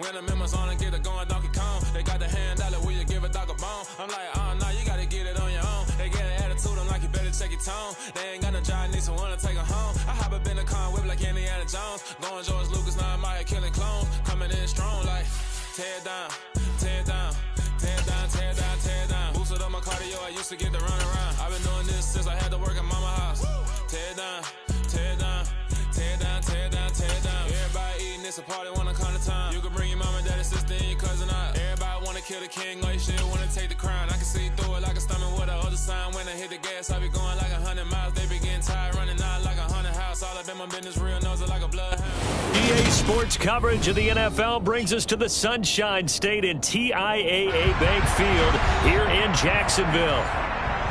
Random members on and get it going Donkey Kong. They got the hand out, will you give a dog a bone? I'm like, oh, no, you gotta get it on your own. They get an attitude, I'm like, you better check your tone. They ain't got no job, need someone to take her home. I hop up in the car, whip like Indiana Jones. Going George Lucas, now I'm out here killing clones. Coming in strong like, tear down, tear down. Tear down, tear down, tear down. Boosted up my cardio, I used to get to run around. I've been doing this since I had to work at mama house. Tear down, tear down, tear down, tear down, tear down. Everybody eating, it's a party when I come to town. You can bring your mama, daddy, sister, and your cousin out. Everybody wanna kill the king, or you still wanna take the crown. I can see through it like a stomach with a other sign. When I hit the gas, I be going like 100 miles. They be getting tired, running out like a 100 house. All up in my business, real nose it like a bloodhound. EA Sports coverage of the NFL brings us to the Sunshine State in TIAA Bank Field here in Jacksonville.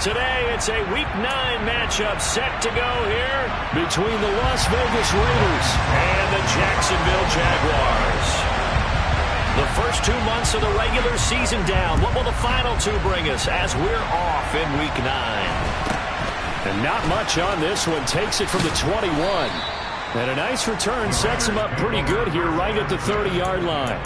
Today, it's a Week 9 matchup set to go here between the Las Vegas Raiders and the Jacksonville Jaguars. The first 2 months of the regular season down. What will the final 2 bring us as we're off in Week 9? And not much on this one. Takes it from the 21. And a nice return sets him up pretty good here right at the 30-yard line.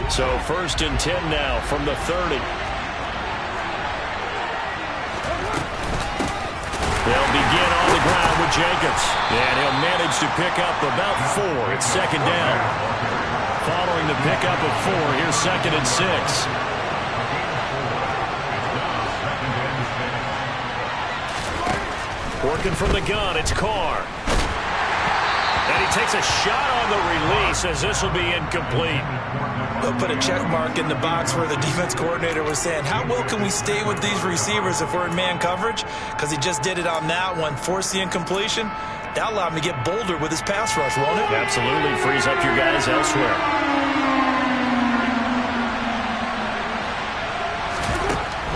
So first and 10 now from the 30. They'll begin on the ground with Jacobs. And he'll manage to pick up about 4. It's second down. Following the pickup of 4, here's second and 6. Working from the gun, it's Carr. And he takes a shot on the release as this will be incomplete. They'll put a check mark in the box where the defense coordinator was saying, how well can we stay with these receivers if we're in man coverage? Because he just did it on that one, forced the incompletion. That'll allow him to get bolder with his pass rush, won't it? Absolutely. Frees up your guys elsewhere.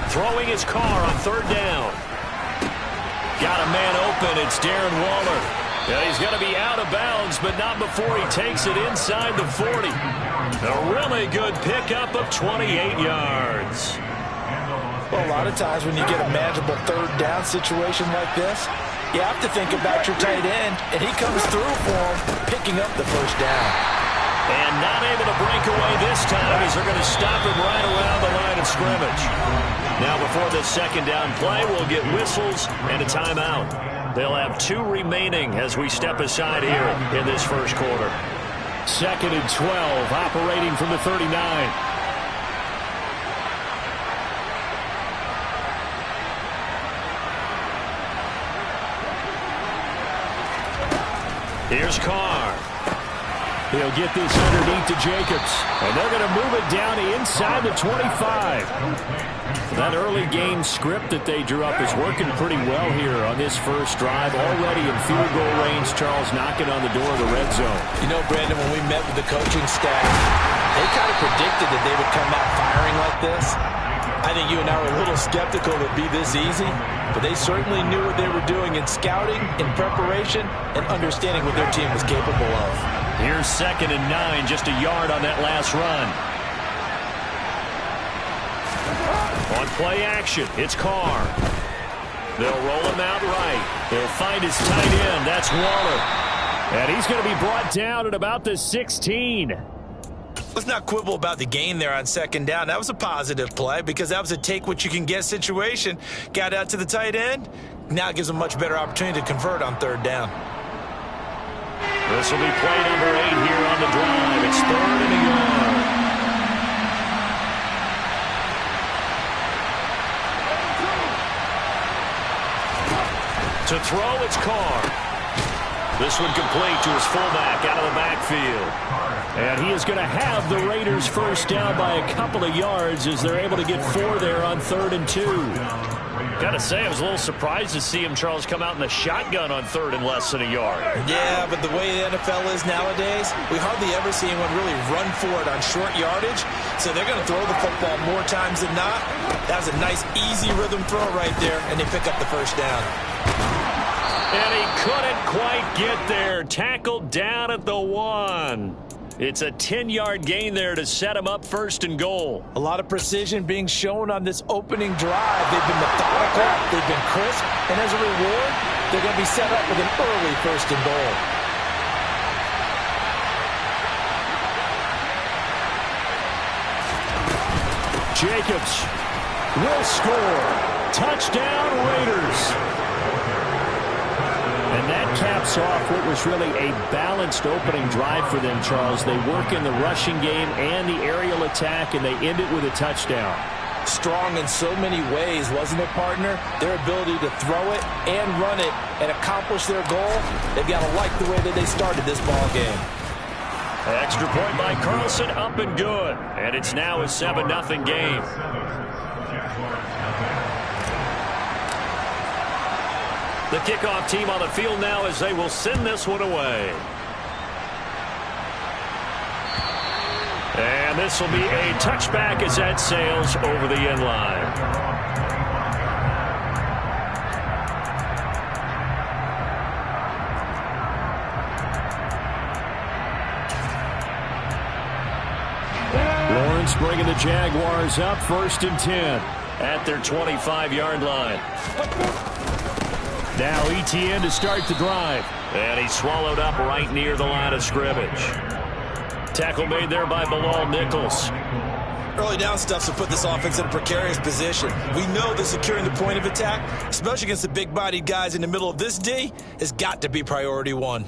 Throwing his car on third down. Got a man open. It's Darren Waller. Yeah, he's going to be out of bounds, but not before he takes it inside the 40. A really good pickup of 28 yards. Well, a lot of times when you get a manageable third down situation like this, you have to think about your tight end, and he comes through for him, picking up the first down. And not able to break away this time as they're going to stop him right around the line of scrimmage. Now before the second down play, we'll get whistles and a timeout. They'll have 2 remaining as we step aside here in this first quarter. Second and 12, operating from the 39. Here's Carr. He'll get this underneath to Jacobs. And they're going to move it down inside the 25. That early game script that they drew up is working pretty well here on this first drive. Already in field goal range, Charles knocking on the door of the red zone. You know, Brandon, when we met with the coaching staff, they kind of predicted that they would come out firing like this. I think you and I were a little skeptical it would be this easy, but they certainly knew what they were doing in scouting, in preparation, and understanding what their team was capable of. Here's second and 9, just a yard on that last run. On play action, it's Carr. They'll roll him out right. They'll find his tight end. That's Waller. And he's going to be brought down at about the 16. Let's not quibble about the gain there on second down. That was a positive play because that was a take-what-you-can-get situation. Got out to the tight end. Now it gives them a much better opportunity to convert on third down. This will be play number 8 here on the drive. It's third and a yard. To throw, it's Carr. This one complete to his fullback out of the backfield. And he is going to have the Raiders first down by a couple of yards as they're able to get 4 there on 3rd and 2. Got to say, I was a little surprised to see him, Charles, come out in the shotgun on 3rd and less than a yard. Yeah, but the way the NFL is nowadays, we hardly ever see anyone really run for it on short yardage. So they're going to throw the football more times than not. That was a nice, easy rhythm throw right there, and they pick up the first down. And he couldn't quite get there. Tackled down at the 1. It's a 10-yard gain there to set him up 1st and goal. A lot of precision being shown on this opening drive. They've been methodical, they've been crisp, and as a reward, they're going to be set up with an early 1st and goal. Jacobs will score. Touchdown, Raiders. And that caps off what was really a balanced opening drive for them, Charles. They work in the rushing game and the aerial attack, and they end it with a touchdown. Strong in so many ways, wasn't it, partner? Their ability to throw it and run it and accomplish their goal, they've got to like the way that they started this ball game. Extra point by Carlson, up and good. And it's now a 7-0 game. The kickoff team on the field now as they will send this one away. And this will be a touchback as that sails over the end line. Lawrence bringing the Jaguars up 1st and 10 at their 25-yard line. Now Etienne to start the drive. And he's swallowed up right near the line of scrimmage. Tackle made there by Bilal Nichols. Early down stuff to put this offense in a precarious position. We know that securing the point of attack, especially against the big-bodied guys in the middle of this D, has got to be priority one.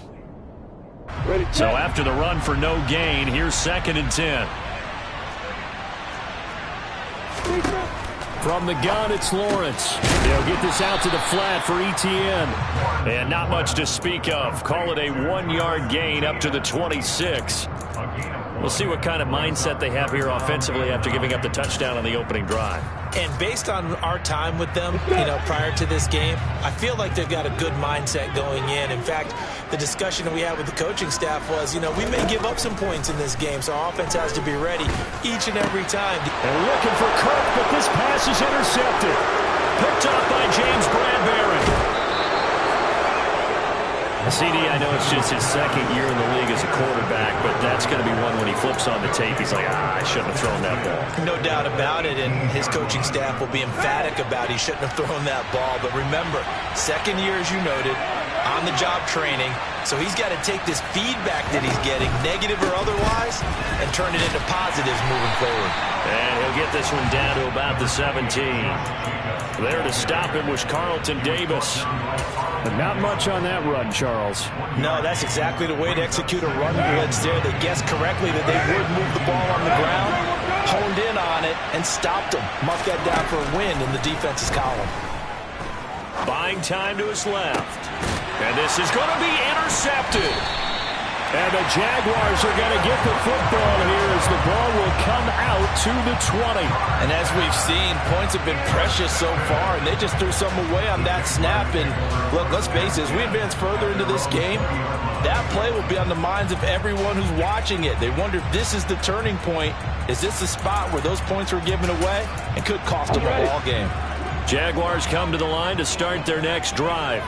So after the run for no gain, here's 2nd and 10. From the gun, it's Lawrence. They'll get this out to the flat for Etienne. And not much to speak of. Call it a 1-yard gain up to the 26. We'll see what kind of mindset they have here offensively after giving up the touchdown on the opening drive. And based on our time with them, prior to this game, I feel like they've got a good mindset going in. In fact, the discussion that we had with the coaching staff was, we may give up some points in this game, so our offense has to be ready each and every time. And looking for Kirk, but this pass is intercepted. Picked off by James Bradbury. CD, I know it's just his 2nd year in the league as a quarterback, but that's going to be one when he flips on the tape, he's like, I shouldn't have thrown that ball. No doubt about it, and his coaching staff will be emphatic about he shouldn't have thrown that ball. But remember, 2nd year, as you noted, on-the-job training, so he's got to take this feedback that he's getting, negative or otherwise, and turn it into positives moving forward. And he'll get this one down to about the 17. There to stop him was Carlton Davis. But not much on that run, Charles. No, that's exactly the way to execute a run blitz there. They guessed correctly that they would move the ball on the ground, honed in on it, and stopped him. Marked that down for a win in the defense's column. Buying time to his left. And this is going to be intercepted. And the Jaguars are going to get the football here as the ball will come out to the 20. And as we've seen, points have been precious so far, and they just threw some away on that snap. And look, let's face it, as we advance further into this game, that play will be on the minds of everyone who's watching it. They wonder if this is the turning point. Is this the spot where those points were given away and could cost them a ball game? Jaguars come to the line to start their next drive.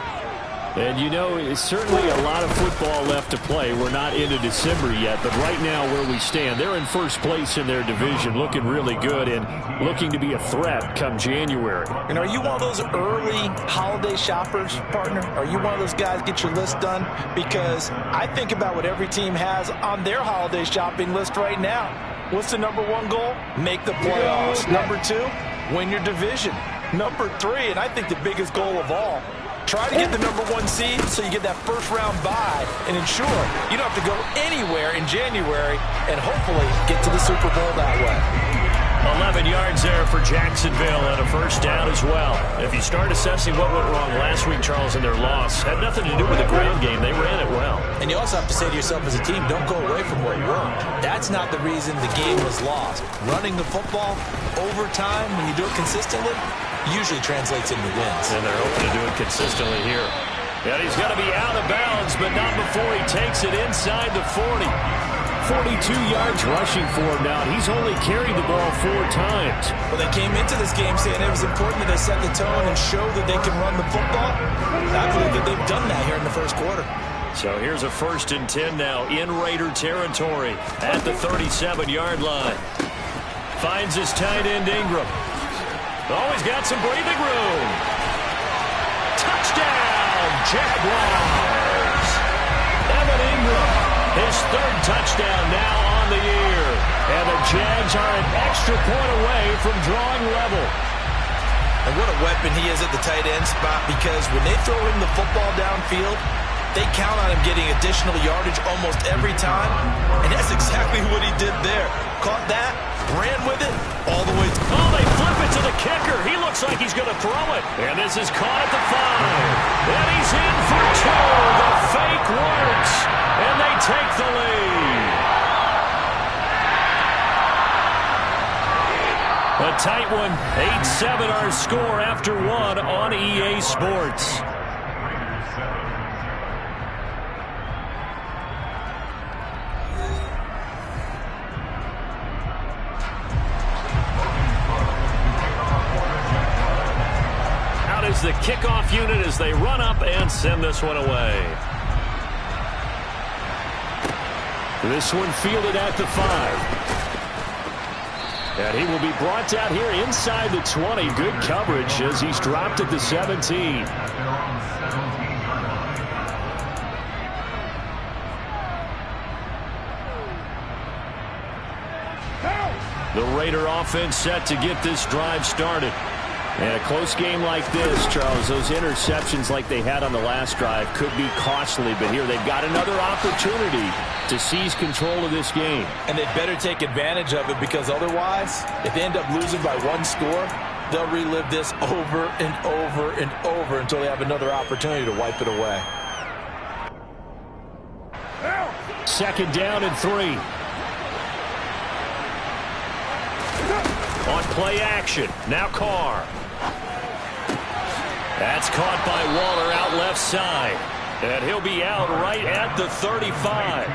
And it's certainly a lot of football left to play. We're not into December yet, but right now where we stand, they're in 1st place in their division, looking really good and looking to be a threat come January. And are you one of those early holiday shoppers, partner? Are you one of those guys get your list done? Because I think about what every team has on their holiday shopping list right now. What's the #1 goal? Make the playoffs. #2, win your division. #3, and I think the biggest goal of all, try to get the #1 seed so you get that first-round bye and ensure you don't have to go anywhere in January and hopefully get to the Super Bowl that way. 11 yards there for Jacksonville and a 1st down as well. If you start assessing what went wrong last week, Charles, in their loss, had nothing to do with the ground game. They ran it well. And you also have to say to yourself as a team, don't go away from what worked. That's not the reason the game was lost. Running the football over time, when you do it consistently, usually translates into wins. And they're hoping to do it consistently here. And he's going to be out of bounds, but not before he takes it inside the 40. 42 yards rushing for him now. He's only carried the ball 4 times. Well, they came into this game saying it was important that they set the tone and show that they can run the football. I believe that they've done that here in the 1st quarter. So here's a 1st and 10 now in Raider territory at the 37-yard line. Finds his tight end Ingram. Oh, he's got some breathing room. Touchdown, Jaguars. Evan Ingram, his 3rd touchdown now on the year. And the Jags are an extra point away from drawing level. And what a weapon he is at the tight end spot, because when they throw him the football downfield, they count on him getting additional yardage almost every time. And that's exactly what he did there. Caught that, ran with it, all the way. Oh, they flip it to the kicker. He looks like he's going to throw it. And this is caught at the 5. And he's in for 2. The fake works. And they take the lead. A tight one. 8-7 our score after 1 on EA Sports. Is the kickoff unit as they run up and send this one away. This one fielded at the 5. And he will be brought down here inside the 20. Good coverage as he's dropped at the 17. The Raider offense set to get this drive started. And a close game like this, Charles, those interceptions like they had on the last drive could be costly. But here they've got another opportunity to seize control of this game. And they'd better take advantage of it, because otherwise, if they end up losing by 1 score, they'll relive this over and over and over until they have another opportunity to wipe it away. 2nd down and 3. On play action, now Carr. That's caught by Waller out left side. And he'll be out right at the 35.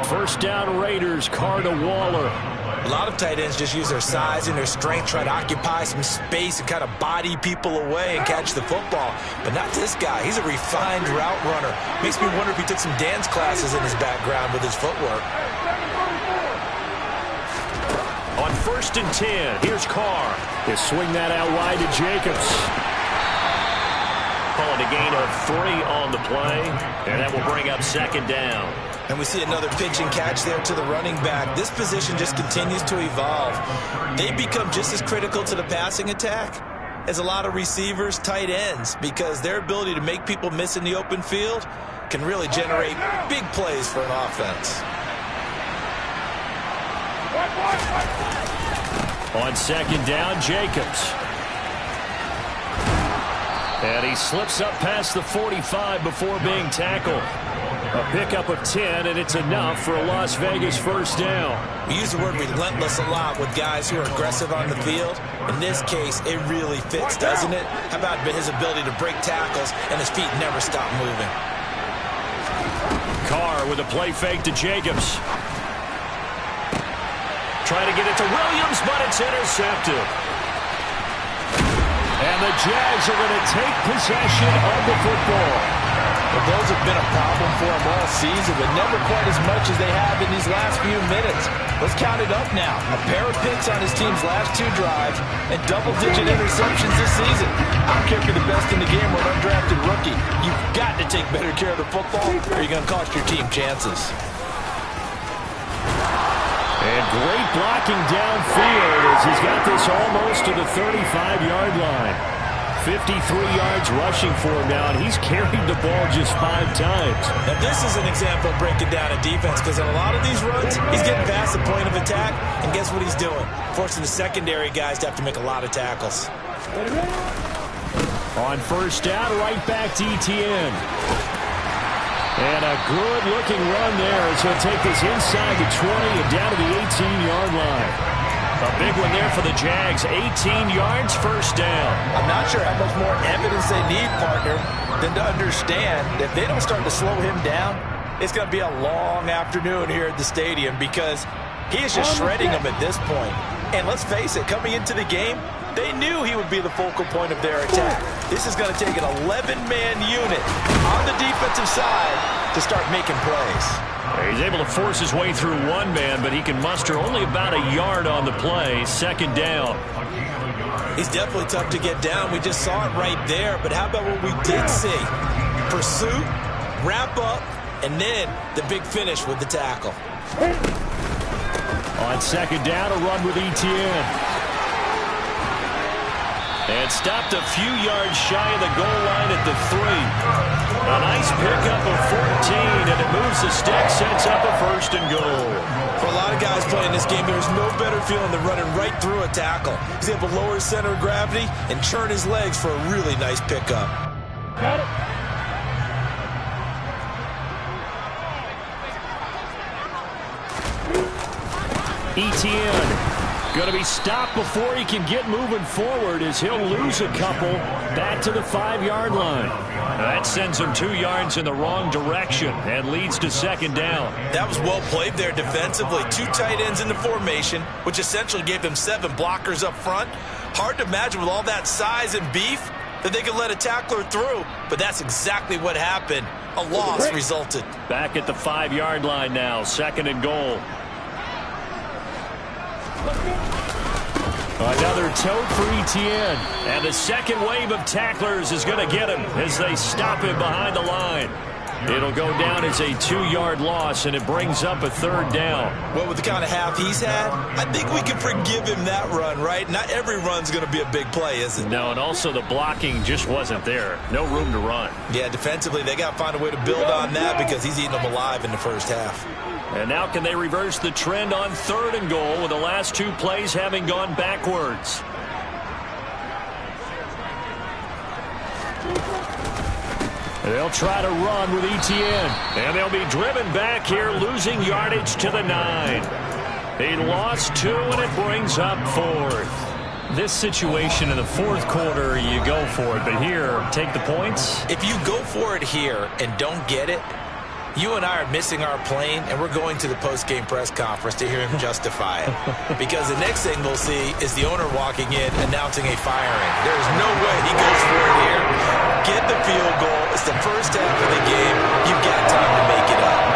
1st down Raiders, Carr to Waller. A lot of tight ends just use their size and their strength, try to occupy some space and kind of body people away and catch the football. But not this guy. He's a refined route runner. Makes me wonder if he took some dance classes in his background with his footwork. On 1st and 10, here's Carr. He'll swing that out wide to Jacobs. Calling a gain of 3 on the play, and that will bring up 2nd down. And we see another pitch and catch there to the running back. This position just continues to evolve. They become just as critical to the passing attack as a lot of receivers, tight ends, because their ability to make people miss in the open field can really generate big plays for an offense. On 2nd down, Jacobs. And he slips up past the 45 before being tackled. A pickup of 10, and it's enough for a Las Vegas 1st down. We use the word relentless a lot with guys who are aggressive on the field. In this case, it really fits, doesn't it? How about his ability to break tackles and his feet never stop moving? Carr with a play fake to Jacobs. Trying to get it to Williams, but it's intercepted. And the Jags are going to take possession of the football. Well, those have been a problem for them all season, but never quite as much as they have in these last few minutes. Let's count it up now. A pair of picks on his team's last 2 drives and double-digit interceptions this season. I don't care if you're the best in the game or an undrafted rookie. You've got to take better care of the football or you're going to cost your team chances. And great blocking downfield as he's got this almost to the 35-yard line. 53 yards rushing for him now, and he's carried the ball just 5 times. Now, this is an example of breaking down a defense, because in a lot of these runs, he's getting past the point of attack, and guess what he's doing? Forcing the secondary guys to have to make a lot of tackles. On 1st down, right back to Etienne. And a good-looking run there as he'll take this inside the 20 and down to the 18-yard line. A big one there for the Jags. 18 yards, 1st down. I'm not sure how much more evidence they need, partner, than to understand that if they don't start to slow him down, it's going to be a long afternoon here at the stadium, because he is just shredding them at this point. And let's face it, coming into the game, they knew he would be the focal point of their attack. This is going to take an 11-man unit on the defensive side to start making plays. He's able to force his way through one man, but he can muster only about a yard on the play. Second down. He's definitely tough to get down. We just saw it right there. But how about what we did see? Pursuit, wrap up, and then the big finish with the tackle. On second down, a run with Etienne. And stopped a few yards shy of the goal line at the 3. A nice pickup of 14, and it moves the stick, sets up a 1st and goal. For a lot of guys playing this game, there's no better feeling than running right through a tackle. He's able to lower his center of gravity and churn his legs for a really nice pickup. Got it. Etienne going to be stopped before he can get moving forward as he'll lose a couple back to the 5-yard line. That sends him 2 yards in the wrong direction and leads to second down. That was well played there defensively. 2 tight ends in the formation, which essentially gave them 7 blockers up front. Hard to imagine with all that size and beef that they could let a tackler through, but that's exactly what happened. A loss resulted. Back at the 5-yard line now, 2nd and goal. Another tote for Etienne. And the second wave of tacklers is going to get him as they stop him behind the line. It'll go down as a 2-yard loss, and it brings up a 3rd down. Well, with the kind of half he's had, I think we can forgive him that run, right? Not every run's going to be a big play, is it? No, and also the blocking just wasn't there. No room to run. Yeah, defensively, they got to find a way to build on that because he's eating them alive in the first half. And now can they reverse the trend on 3rd and goal with the last 2 plays having gone backwards? They'll try to run with Etienne. And they'll be driven back here, losing yardage to the 9. He lost 2, and it brings up 4th. This situation in the 4th quarter, you go for it. But here, take the points. If you go for it here and don't get it, you and I are missing our plane, and we're going to the post-game press conference to hear him justify it. Because the next thing we'll see is the owner walking in announcing a firing. There's no way he goes for it here. Get the field goal. It's the first half of the game. You've got time to make it up.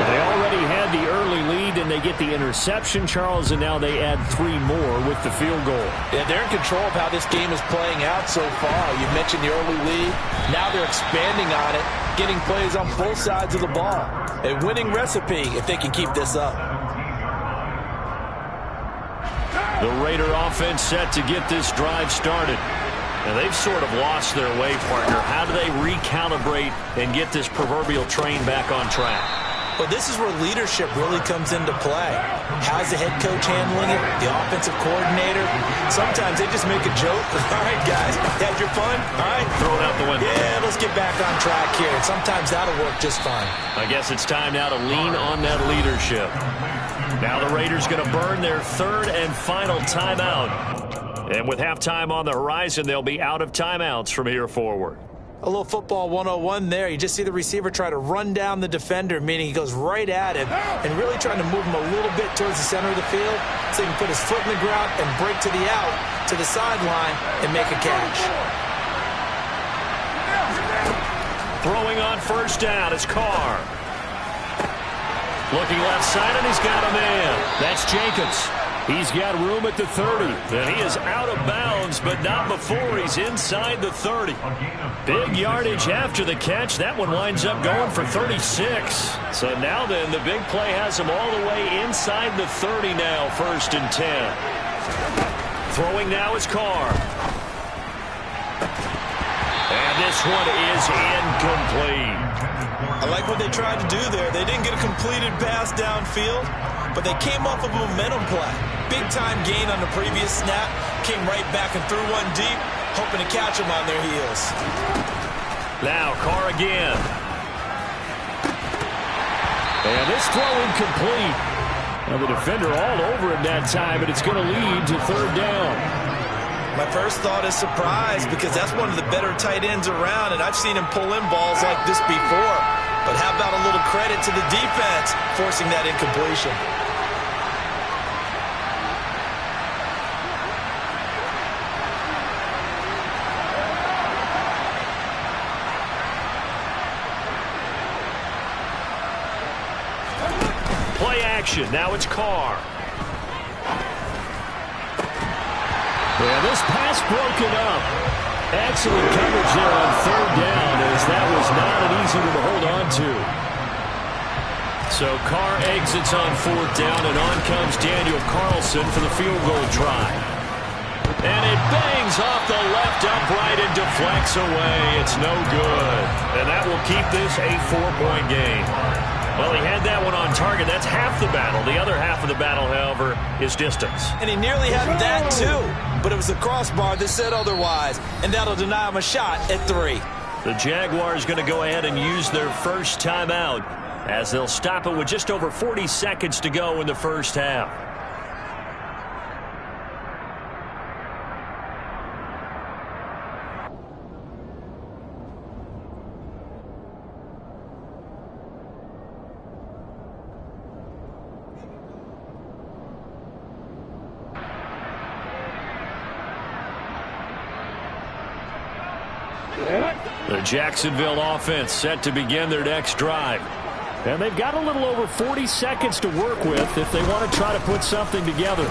They already had the early lead, and they get the interception, Charles, and now they add 3 more with the field goal. Yeah, they're in control of how this game is playing out so far. You mentioned the early lead. Now they're expanding on it, getting plays on both sides of the ball. A winning recipe if they can keep this up. The Raider offense set to get this drive started. And they've sort of lost their way, partner. How do they recalibrate and get this proverbial train back on track? Well, this is where leadership really comes into play. How's the head coach handling it? The offensive coordinator? Sometimes they just make a joke. All right, guys, had your fun? All right. Throw it out the window. Yeah, let's get back on track here. And sometimes that'll work just fine. I guess it's time now to lean on that leadership. Now the Raiders going to burn their 3rd and final timeout. And with halftime on the horizon, they'll be out of timeouts from here forward. A little football 101 there. You just see the receiver try to run down the defender, meaning he goes right at him and really trying to move him a little bit towards the center of the field so he can put his foot in the ground and break to the out, to the sideline, and make a catch. Throwing on 1st down is Carr. Looking left side, and he's got a man. That's Jacobs. He's got room at the 30. And he is out of bounds, but not before he's inside the 30. Big yardage after the catch. That one winds up going for 36. So now then, the big play has him all the way inside the 30 now, 1st and 10. Throwing now is Carr. And this one is incomplete. I like what they tried to do there. They didn't get a completed pass downfield, but they came off of a momentum play. Big-time gain on the previous snap. Came right back and threw one deep, hoping to catch them on their heels. Now Carr again. And this throw incomplete. Now the defender all over him that time, but it's going to lead to 3rd down. My first thought is surprise because that's one of the better tight ends around, and I've seen him pull in balls like this before. But how about a little credit to the defense forcing that incompletion? play action. Now it's Carr. And this pass broken up. Excellent coverage there on third down, as that was not an easy one to hold on to. So Carr exits on fourth down, and on comes Daniel Carlson for the field goal try. And it bangs off the left upright and deflects away. It's no good. And that will keep this a 4-point game. Well, he had that one on target. That's half the battle. The other half of the battle, however, is distance. And he nearly had that, too. But it was the crossbar that said otherwise. And that'll deny him a shot at 3. The Jaguars going to go ahead and use their first timeout, as they'll stop it with just over 40 seconds to go in the first half. The Jacksonville offense set to begin their next drive. And they've got a little over 40 seconds to work with if they want to try to put something together.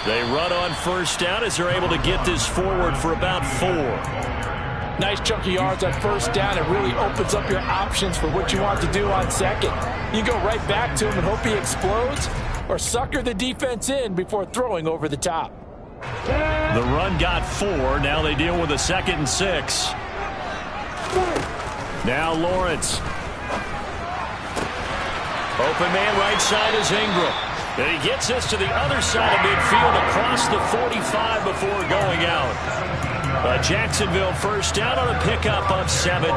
They run on first down as they're able to get this forward for about 4. Nice chunk of yards on first down. It really opens up your options for what you want to do on second. You go right back to him and hope he explodes, or sucker the defense in before throwing over the top. The run got 4. Now they deal with a 2nd and 6. Now Lawrence. Open man right side is Ingram. And he gets this to the other side of midfield across the 45 before going out. Jacksonville first down on a pickup of 17.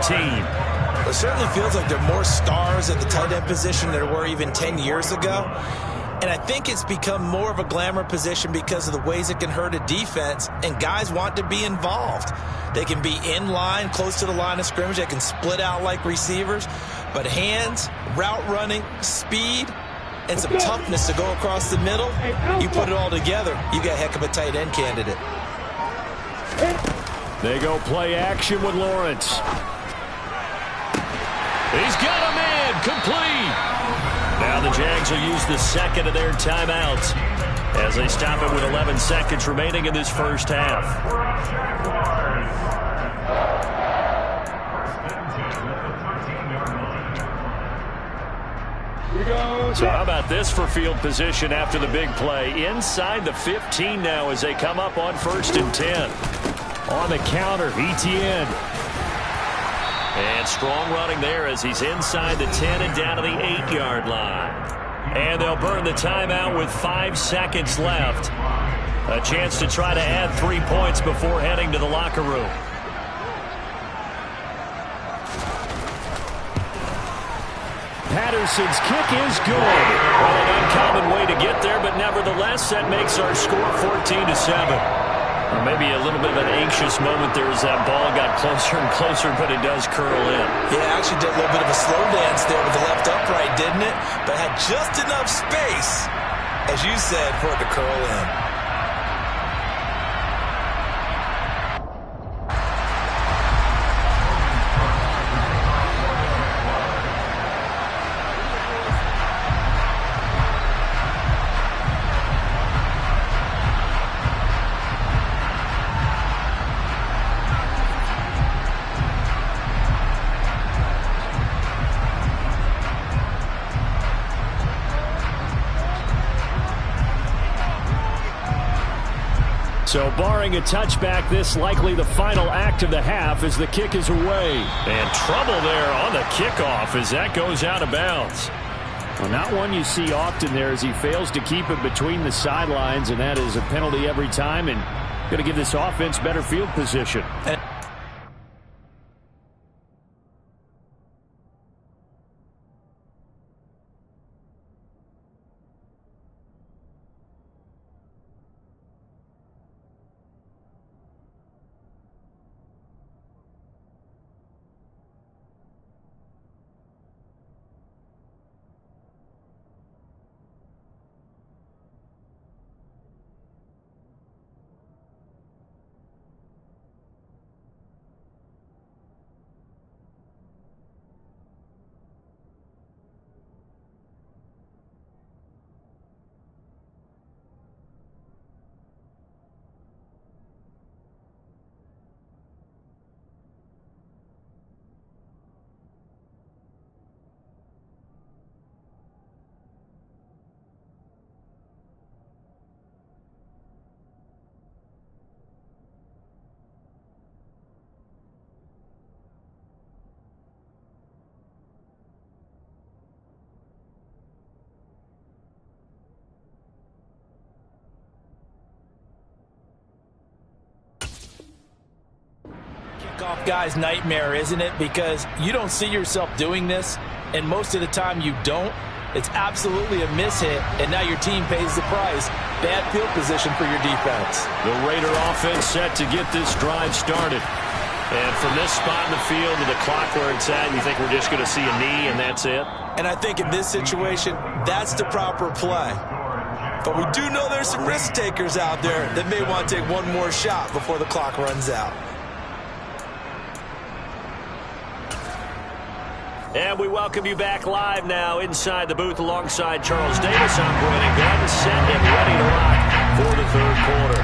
It certainly feels like there are more stars at the tight end position than there were even 10 years ago. And I think it's become more of a glamour position because of the ways it can hurt a defense, and guys want to be involved. They can be in line, close to the line of scrimmage. They can split out like receivers. But hands, route running, speed, and some toughness to go across the middle, you put it all together, you got a heck of a tight end candidate. They go play action with Lawrence. He's got a man, complete. Now the Jags will use the second of their timeouts as they stop it with 11 seconds remaining in this first half. So how about this for field position after the big play? Inside the 15 now as they come up on 1st and 10. On the counter, Etienne. And strong running there as he's inside the 10 and down to the 8-yard line. And they'll burn the timeout with 5 seconds left. A chance to try to add 3 points before heading to the locker room. Patterson's kick is good. Well, an uncommon way to get there, but nevertheless, that makes our score 14-7. Or maybe a little bit of an anxious moment there as that ball got closer and closer, but it does curl in. Yeah, actually did a little bit of a slow dance there with the left upright, didn't it? But had just enough space, as you said, for it to curl in. So barring a touchback, this likely the final act of the half as the kick is away. And trouble there on the kickoff as that goes out of bounds. Well, not one you see often there as he fails to keep it between the sidelines, and that is a penalty every time and going to give this offense better field position. Off guy's nightmare, isn't it? Because you don't see yourself doing this, and most of the time you don't. It's absolutely a mishit, and now your team pays the price. Bad field position for your defense. The Raider offense set to get this drive started. And from this spot in the field to the clock where it's at, you think we're just going to see a knee and that's it? And I think in this situation, that's the proper play. But we do know there's some risk takers out there that may want to take one more shot before the clock runs out. And we welcome you back live now inside the booth alongside Charles Davis. I'm Brandon Gunn, set and ready to rock for the third quarter.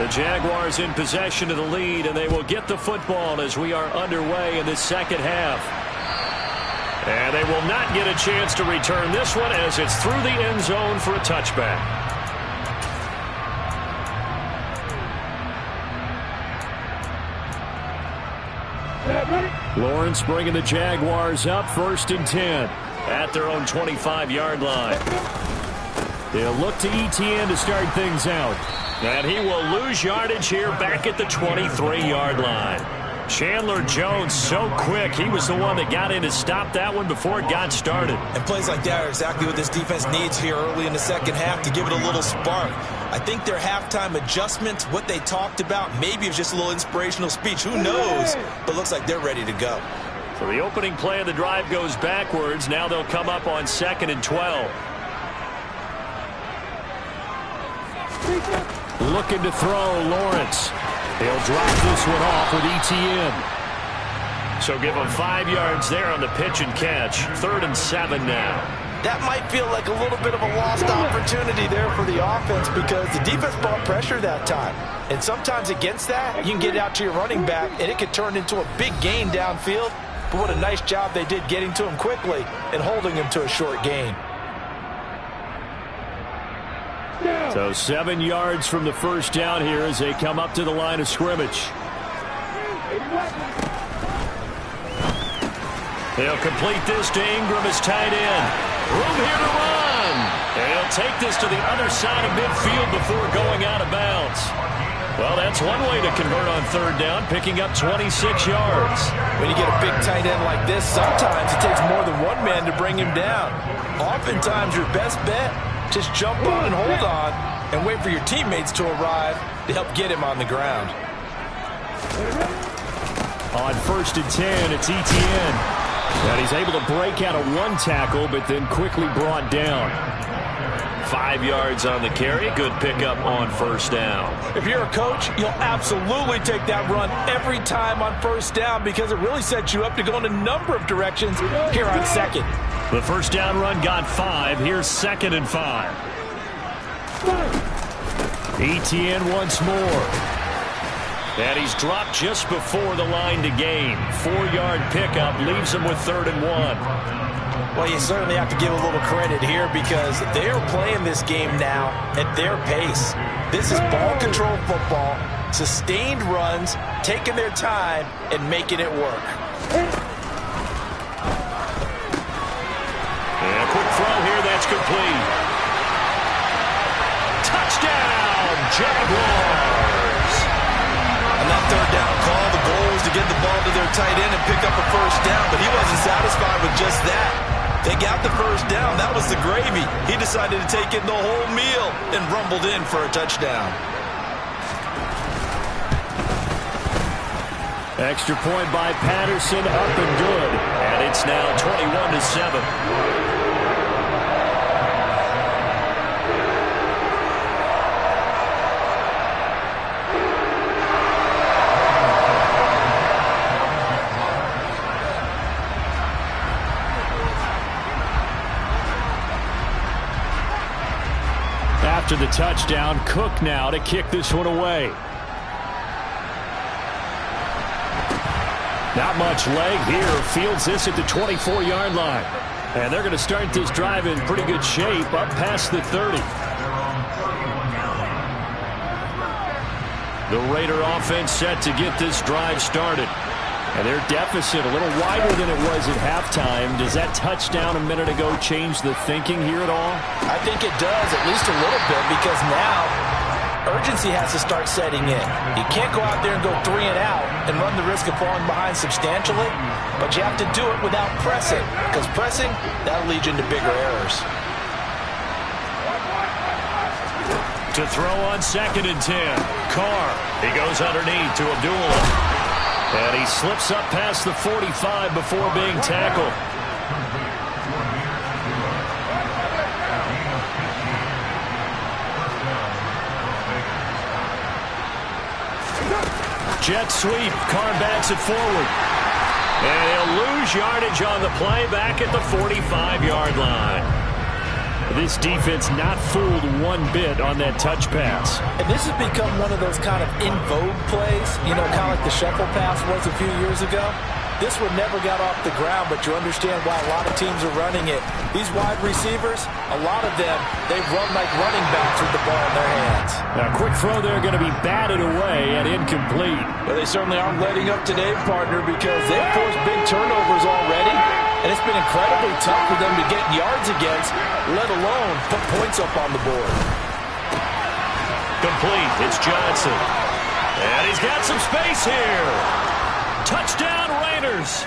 The Jaguars in possession of the lead, and they will get the football as we are underway in the second half. And they will not get a chance to return this one as it's through the end zone for a touchback. Lawrence bringing the Jaguars up 1st and 10 at their own 25-yard line. They'll look to Etienne to start things out. And he will lose yardage here back at the 23-yard line. Chandler Jones so quick. He was the one that got in to stop that one before it got started. And plays like that are exactly what this defense needs here early in the second half to give it a little spark. I think their halftime adjustments, what they talked about, maybe it was just a little inspirational speech. Who knows? But looks like they're ready to go. So the opening play of the drive goes backwards. Now they'll come up on 2nd and 12. Looking to throw, Lawrence. He'll drop this one off with Etienne. So give him 5 yards there on the pitch and catch. 3rd and 7 now. That might feel like a little bit of a lost opportunity there for the offense because the defense brought pressure that time. And sometimes against that, you can get out to your running back, and it could turn into a big gain downfield. But what a nice job they did getting to him quickly and holding him to a short gain. So 7 yards from the first down here as they come up to the line of scrimmage. They'll complete this to Ingram as tight end. Room here to run. And he'll take this to the other side of midfield before going out of bounds. Well, that's one way to convert on 3rd down, picking up 26 yards. When you get a big tight end like this, sometimes it takes more than one man to bring him down. Oftentimes, your best bet, just jump on and hold on and wait for your teammates to arrive to help get him on the ground. On 1st and 10, it's Etienne. And he's able to break out of one tackle, but then quickly brought down. 5 yards on the carry. Good pickup on 1st down. If you're a coach, you'll absolutely take that run every time on 1st down because it really sets you up to go in a number of directions here on 2nd. The 1st down run got 5. Here's 2nd and 5. Etienne once more. And he's dropped just before the line to gain. 4-yard pickup leaves him with 3rd and 1. Well, you certainly have to give a little credit here because they're playing this game now at their pace. This is ball control football, sustained runs, taking their time, and making it work. And a quick throw here, that's complete. Touchdown, Jaguars! On that 3rd down call, the goal was to get the ball to their tight end and pick up a 1st down, but he wasn't satisfied with just that. They got the 1st down. That was the gravy. He decided to take in the whole meal and rumbled in for a touchdown. Extra point by Patterson, up and good. And it's now 21-7. After the touchdown, Cook now to kick this one away. Not much leg here. Fields this at the 24-yard line. And they're going to start this drive in pretty good shape up past the 30. The Raider offense set to get this drive started. And their deficit a little wider than it was at halftime. Does that touchdown a minute ago change the thinking here at all? I think it does, at least a little bit, because now urgency has to start setting in. You can't go out there and go 3 and out and run the risk of falling behind substantially, but you have to do it without pressing, because pressing, that'll lead you into bigger errors. To throw on 2nd and 10. Carr. He goes underneath to Abdullah. And he slips up past the 45 before being tackled. Jet sweep. Carr backs it forward. And he'll lose yardage on the play back at the 45-yard line. This defense not fooled one bit on that touch pass. And this has become one of those kind of in vogue plays, you know, kind of like the shuffle pass was a few years ago. This one never got off the ground, but you understand why a lot of teams are running it. These wide receivers, a lot of them, they run like running backs with the ball in their hands. Now, quick throw there going to be batted away and incomplete. But they certainly aren't letting up today, partner, because they've forced big turnovers already. And it's been incredibly tough for them to get yards against, let alone put points up on the board. Complete. It's Johnson. And he's got some space here. Touchdown, Raiders.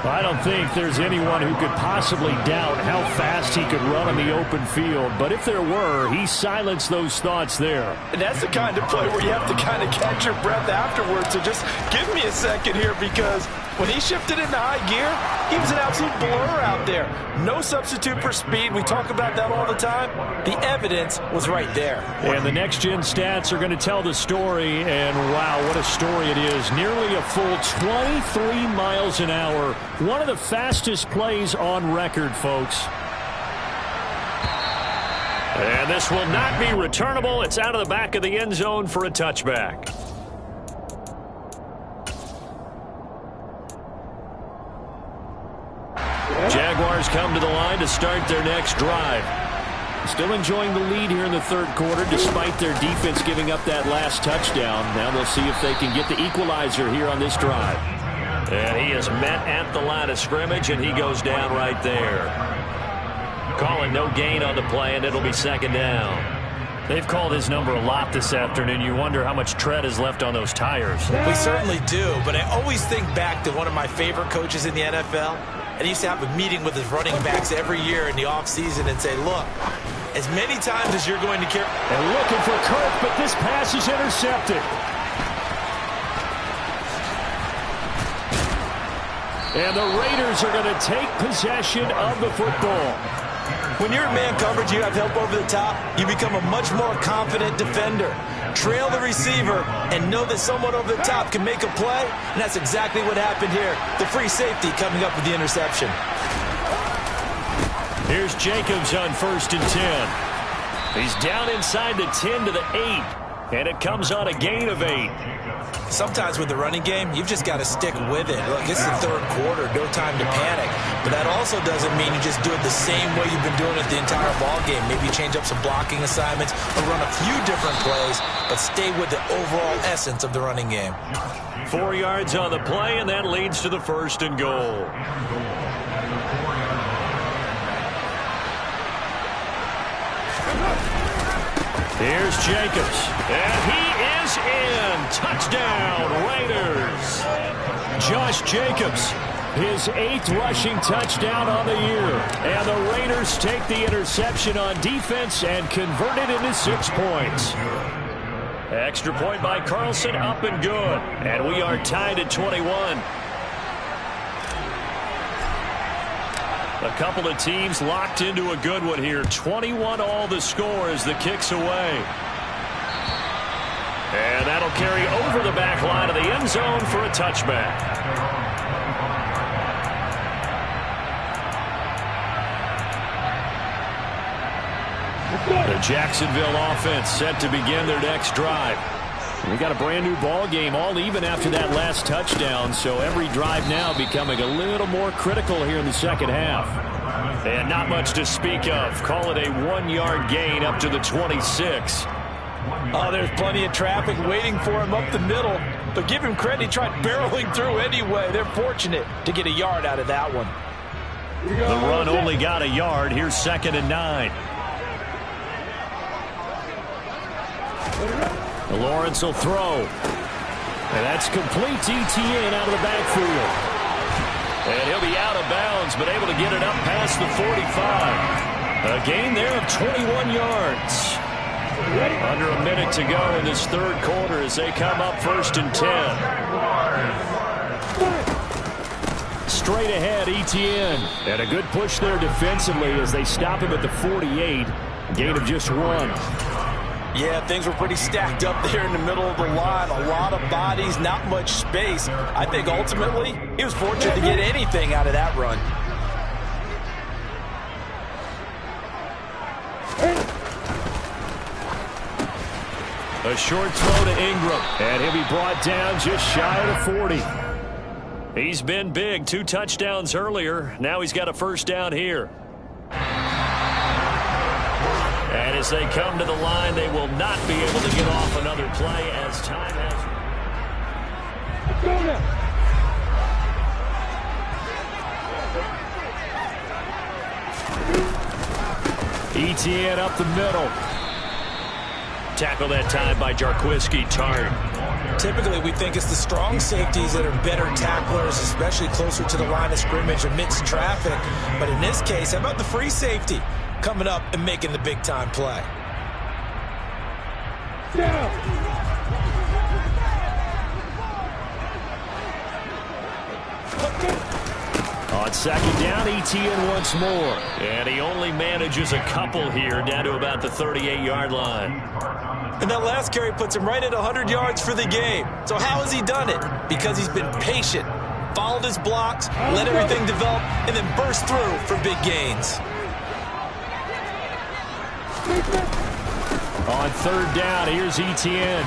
I don't think there's anyone who could possibly doubt how fast he could run on the open field. But if there were, he silenced those thoughts there. And that's the kind of play where you have to kind of catch your breath afterwards. So just give me a second here, because when he shifted into high gear, he was an absolute blur out there. No substitute for speed. We talk about that all the time. The evidence was right there. And the next-gen stats are going to tell the story. And, wow, what a story it is. Nearly a full 23 miles an hour. One of the fastest plays on record, folks. And this will not be returnable. It's out of the back of the end zone for a touchback. Jaguars come to the line to start their next drive. Still enjoying the lead here in the third quarter despite their defense giving up that last touchdown. Now they'll see if they can get the equalizer here on this drive. And he is met at the line of scrimmage, and he goes down right there. Calling no gain on the play, and it'll be 2nd down. They've called his number a lot this afternoon. You wonder how much tread is left on those tires. We certainly do, but I always think back to one of my favorite coaches in the NFL. And he used to have a meeting with his running backs every year in the offseason and say, look, as many times as you're going to carry. And looking for Kirk, but this pass is intercepted. And the Raiders are going to take possession of the football. When you're in man coverage, you have help over the top, you become a much more confident defender. Trail the receiver and know that someone over the top can make a play, and that's exactly what happened here. The free safety coming up with the interception. Here's Jacobs on 1st and 10. He's down inside the 10 to the 8, and it comes on a gain of 8. Sometimes with the running game, you've just got to stick with it. Look, it's the third quarter, no time to panic. But that also doesn't mean you just do it the same way you've been doing it the entire ball game. Maybe you change up some blocking assignments or run a few different plays, but stay with the overall essence of the running game. 4 yards on the play, and that leads to the 1st and goal. Here's Jacobs, and he is in. Touchdown, Raiders. Josh Jacobs, his 8th rushing touchdown on the year. And the Raiders take the interception on defense and convert it into 6 points. Extra point by Carlson, up and good. And we are tied at 21. A couple of teams locked into a good one here. 21 all the score as the kick's away. And that'll carry over the back line of the end zone for a touchback. The Jacksonville offense set to begin their next drive. We got a brand new ball game, all even after that last touchdown, so every drive now becoming a little more critical here in the second half. And not much to speak of. Call it a 1-yard gain up to the 26. Oh, there's plenty of traffic waiting for him up the middle, but give him credit, he tried barreling through anyway. They're fortunate to get a yard out of that one. The run only got a yard. Here's 2nd and 9. Lawrence will throw. And that's complete to Etienne out of the backfield. And he'll be out of bounds, but able to get it up past the 45. A gain there of 21 yards. Under a minute to go in this third quarter as they come up 1st and 10. Straight ahead, Etienne. And a good push there defensively as they stop him at the 48. Gain of just 1. Yeah, things were pretty stacked up there in the middle of the line. A lot of bodies, not much space. I think ultimately he was fortunate to get anything out of that run. A short throw to Ingram. And he'll be brought down just shy of the 40. He's been big. 2 touchdowns earlier. Now he's got a first down here. And as they come to the line, they will not be able to get off another play as time has... Etienne up the middle. Tackle that time by Jarquiski Tartt. Typically, we think it's the strong safeties that are better tacklers, especially closer to the line of scrimmage amidst traffic. But in this case, how about the free safety coming up and making the big-time play? On second down, Etienne once more. And he only manages a couple here, down to about the 38-yard line. And that last carry puts him right at 100 yards for the game. So how has he done it? Because he's been patient, followed his blocks, let everything develop, and then burst through for big gains. On third down, here's Etienne.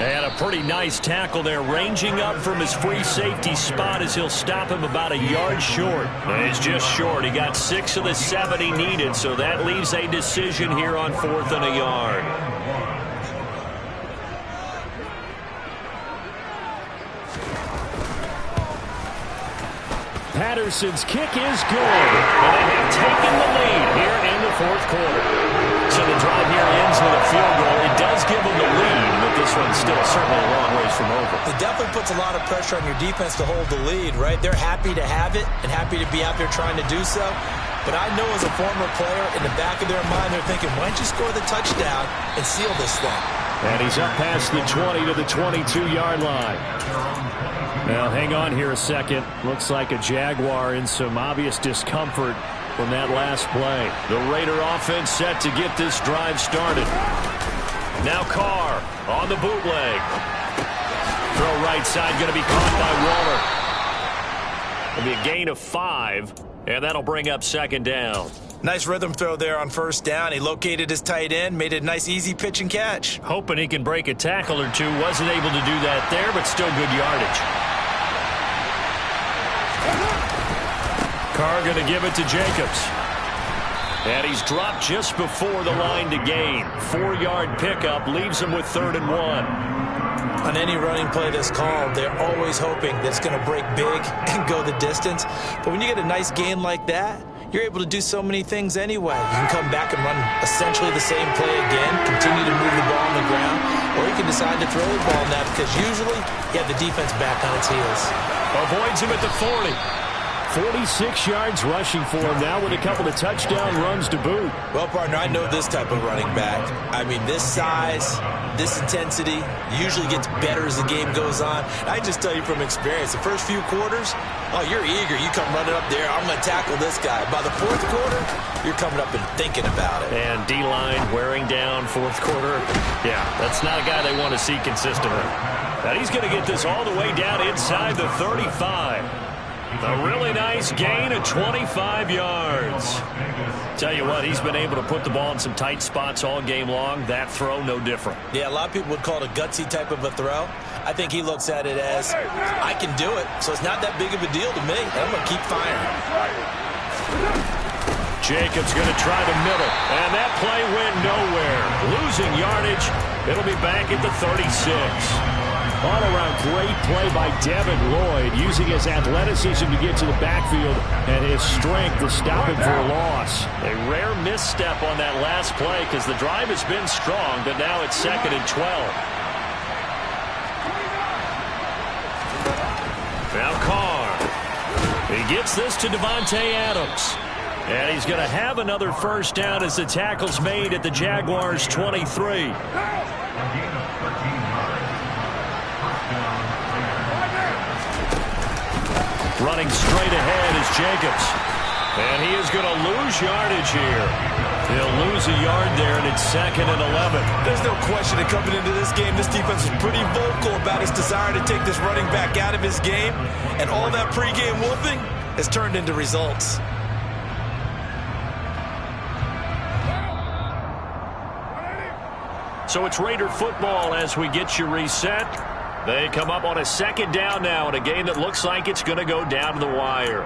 And a pretty nice tackle there, ranging up from his free safety spot as he'll stop him about a yard short. And he's just short. He got 6 of the 7 he needed, so that leaves a decision here on 4th and a yard. Patterson's kick is good. And they have taken the lead here in the 4th quarter. So the drive here ends with a field goal. It does give them the lead, but this one's still certainly a long ways from over. It definitely puts a lot of pressure on your defense to hold the lead, right? They're happy to have it and happy to be out there trying to do so. But I know as a former player, in the back of their mind, they're thinking, why don't you score the touchdown and seal this thing? And he's up past the 20 to the 22-yard line. Now, hang on here a second. Looks like a Jaguar in some obvious discomfort from that last play. The Raider offense set to get this drive started. Now Carr on the bootleg. Throw right side, going to be caught by Waller. It'll be a gain of 5, and that'll bring up second down. Nice rhythm throw there on first down. He located his tight end, made it a nice easy pitch and catch. Hoping he can break a tackle or two. Wasn't able to do that there, but still good yardage. Carr going to give it to Jacobs. And he's dropped just before the line to gain. 4-yard pickup leaves him with 3rd and 1. On any running play that's called, they're always hoping that it's going to break big and go the distance. But when you get a nice gain like that, you're able to do so many things anyway. You can come back and run essentially the same play again, continue to move the ball on the ground, or you can decide to throw the ball now because usually you have the defense back on its heels. Avoids him at the 40. 46 yards rushing for him now with a couple of touchdown runs to boot. Well, partner, I know this type of running back. I mean, this size, this intensity usually gets better as the game goes on. I just tell you from experience, the first few quarters, oh, you're eager. You come running up there, I'm going to tackle this guy. By the 4th quarter, you're coming up and thinking about it. And D-line wearing down 4th quarter. Yeah, that's not a guy they want to see consistently. Now he's going to get this all the way down inside the 35. A really nice gain of 25 yards. Tell you what, he's been able to put the ball in some tight spots all game long. That throw, no different. Yeah, a lot of people would call it a gutsy type of a throw. I think he looks at it as, I can do it, so it's not that big of a deal to me. I'm going to keep firing. Jacobs going to try the middle, and that play went nowhere. Losing yardage. It'll be back at the 36. All-around great play by Devin Lloyd, using his athleticism to get to the backfield and his strength to stop him for a loss. A rare misstep on that last play because the drive has been strong, but now it's 2nd and 12. Now Carr. He gets this to Devontae Adams. And he's going to have another first down as the tackle's made at the Jaguars' 23. Running straight ahead is Jacobs. And he is going to lose yardage here. He'll lose a yard there, and it's 2nd and 11. There's no question that coming into this game, this defense is pretty vocal about its desire to take this running back out of his game. And all that pregame wolfing has turned into results. So it's Raider football as we get you reset. They come up on a 2nd down now in a game that looks like it's going to go down to the wire.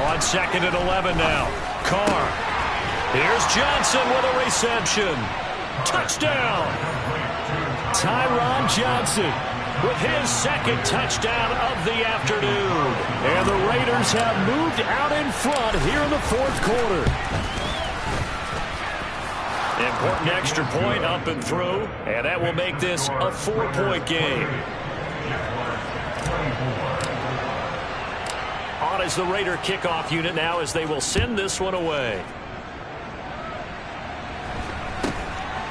On 2nd and 11 now. Carr. Here's Johnson with a reception. Touchdown. Tyron Johnson with his 2nd touchdown of the afternoon. And the Raiders have moved out in front here in the 4th quarter. Important extra point up and through, and that will make this a 4-point game. On is the Raider kickoff unit now as they will send this one away.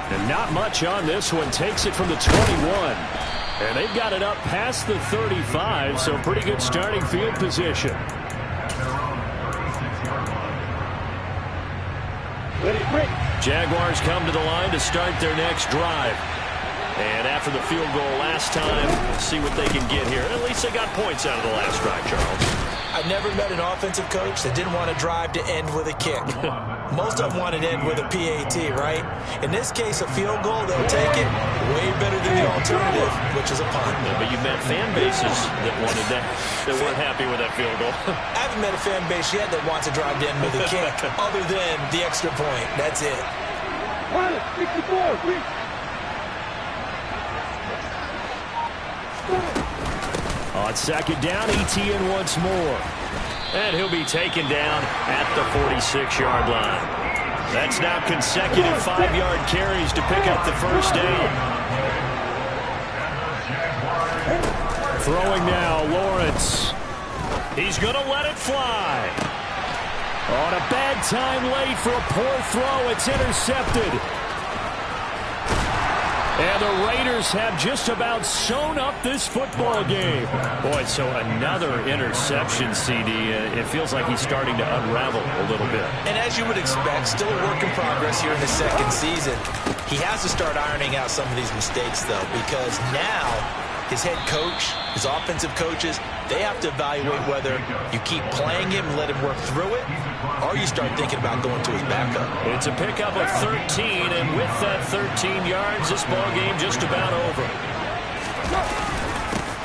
And not much on this one. Takes it from the 21. And they've got it up past the 35, so pretty good starting field position. Jaguars come to the line to start their next drive. And after the field goal last time, we'll see what they can get here. At least they got points out of the last drive, Charles. I've never met an offensive coach that didn't want to drive to end with a kick. Most of them want to end with a PAT, right? In this case, a field goal, they'll take it way better than the alternative, which is a punt. Yeah, but you met fan bases that wanted that, that weren't happy with that field goal. I haven't met a fan base yet that wants to drive to end with a kick, other than the extra point. That's it. On 2nd down, ETN once more. And he'll be taken down at the 46-yard line. That's now consecutive 5-yard carries to pick up the first down. Throwing now, Lawrence. He's going to let it fly. On a bad time late for a poor throw, it's intercepted. And the Raiders have just about sewn up this football game. Boy, so another interception, CD. It feels like he's starting to unravel a little bit. And as you would expect, still a work in progress here in his 2nd season. He has to start ironing out some of these mistakes, though, because now his head coach, his offensive coaches, they have to evaluate whether you keep playing him and let him work through it, or you start thinking about going to his backup. It's a pickup of 13, and with that 13 yards, this ball game just about over.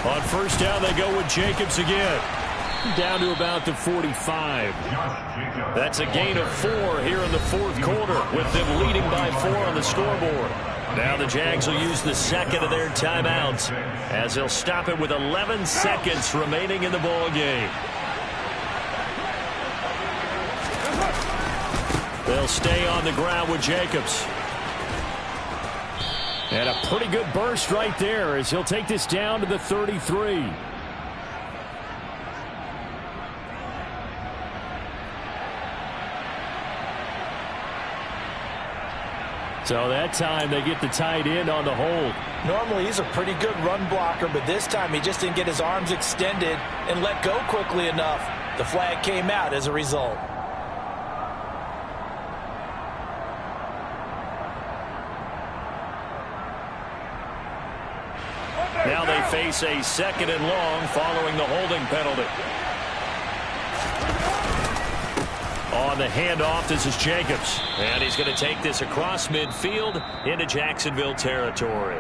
On 1st down, they go with Jacobs again. Down to about the 45. That's a gain of 4 here in the 4th quarter, with them leading by 4 on the scoreboard. Now the Jags will use the 2nd of their timeouts as they'll stop it with 11 seconds remaining in the ball game. They'll stay on the ground with Jacobs. And a pretty good burst right there as he'll take this down to the 33. So that time they get the tight end on the hold. Normally he's a pretty good run blocker, but this time he just didn't get his arms extended and let go quickly enough. The flag came out as a result. Now they face a 2nd and long following the holding penalty. On the handoff, this is Jacobs. And he's going to take this across midfield into Jacksonville territory.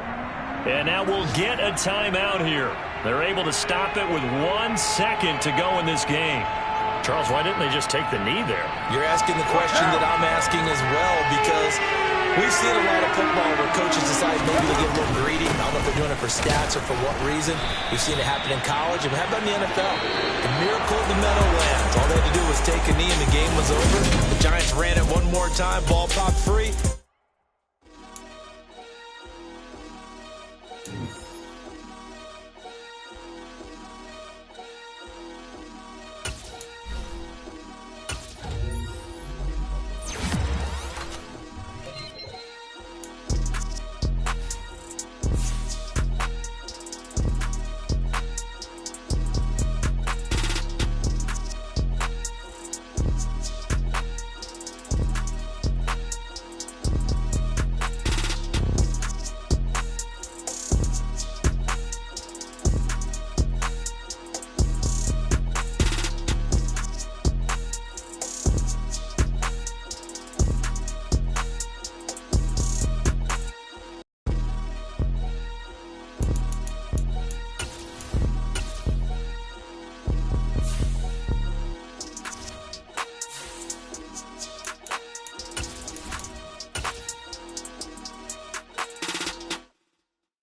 And now we'll get a timeout here. They're able to stop it with 1 second to go in this game. Charles, why didn't they just take the knee there? You're asking the question that I'm asking as well, because we've seen a lot of football where coaches decide maybe to get a little greedy. I don't know if they're doing it for stats or for what reason. We've seen it happen in college, and we have done in the NFL. The miracle of the Meadowlands. All they had to do was take a knee, and the game was over. The Giants ran it one more time. Ball popped free.